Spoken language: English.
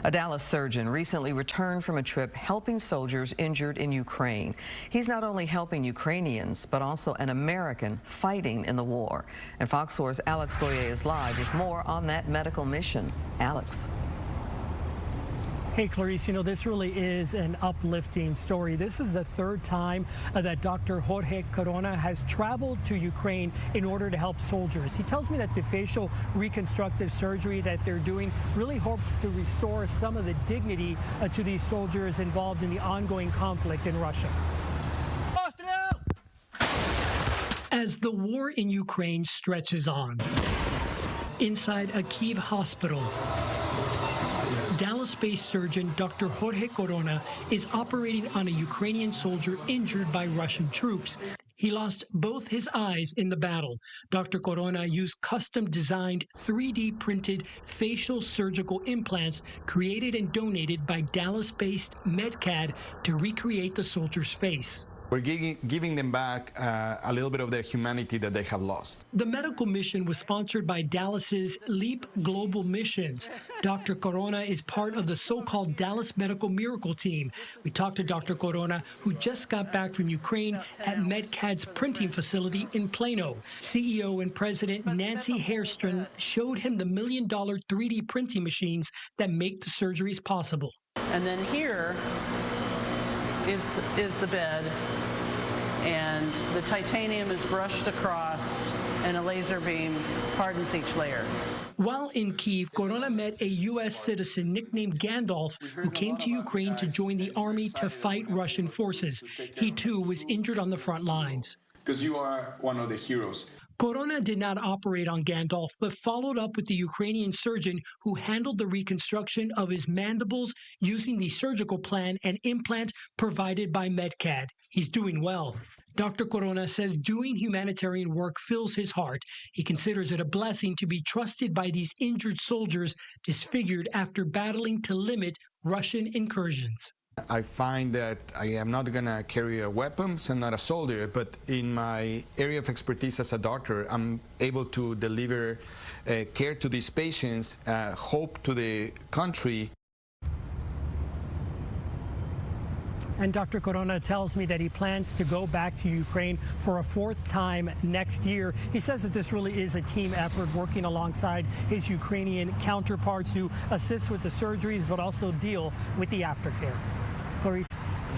A Dallas surgeon recently returned from a trip helping soldiers injured in Ukraine. He's not only helping Ukrainians, but also an American fighting in the war. And Fox 4's Alex Boyer is live with more on that medical mission. Alex. Hey, Clarice, you know, this really is an uplifting story. This is the third time that Dr. Jorge Corona has traveled to Ukraine in order to help soldiers. He tells me that the facial reconstructive surgery that they're doing really hopes to restore some of the dignity to these soldiers involved in the ongoing conflict in Russia. As the war in Ukraine stretches on, inside a Kyiv hospital, Dallas-based surgeon Dr. Jorge Corona is operating on a Ukrainian soldier injured by Russian troops. He lost both his eyes in the battle. Dr. Corona used custom-designed 3D printed facial surgical implants created and donated by Dallas-based MedCAD to recreate the soldier's face. We're giving them back a little bit of their humanity that they have lost. The medical mission was sponsored by Dallas's LEAP Global Missions. Dr. Corona is part of the so-called Dallas Medical Miracle Team. We talked to Dr. Corona, who just got back from Ukraine at MedCAD's printing facility in Plano. CEO and President Nancy Hairston showed him the $1 million 3D printing machines that make the surgeries possible. And then here is the bed, and the titanium is brushed across and a laser beam hardens each layer. While in Kyiv, Corona met a U.S. citizen nicknamed Gandalf who came to Ukraine to join the army to fight Russian forces. He too was injured on the front lines. Because you are one of the heroes. Corona did not operate on Gandalf, but followed up with the Ukrainian surgeon who handled the reconstruction of his mandibles using the surgical plan and implant provided by MedCAD. He's doing well. Dr. Corona says doing humanitarian work fills his heart. He considers it a blessing to be trusted by these injured soldiers disfigured after battling to limit Russian incursions. I find that I am not going to carry a weapon, so I'm not a soldier, but in my area of expertise as a doctor, I'm able to deliver care to these patients, hope to the country. And Dr. Corona tells me that he plans to go back to Ukraine for a fourth time next year. He says that this really is a team effort, working alongside his Ukrainian counterparts who assist with the surgeries but also deal with the aftercare. Clarice.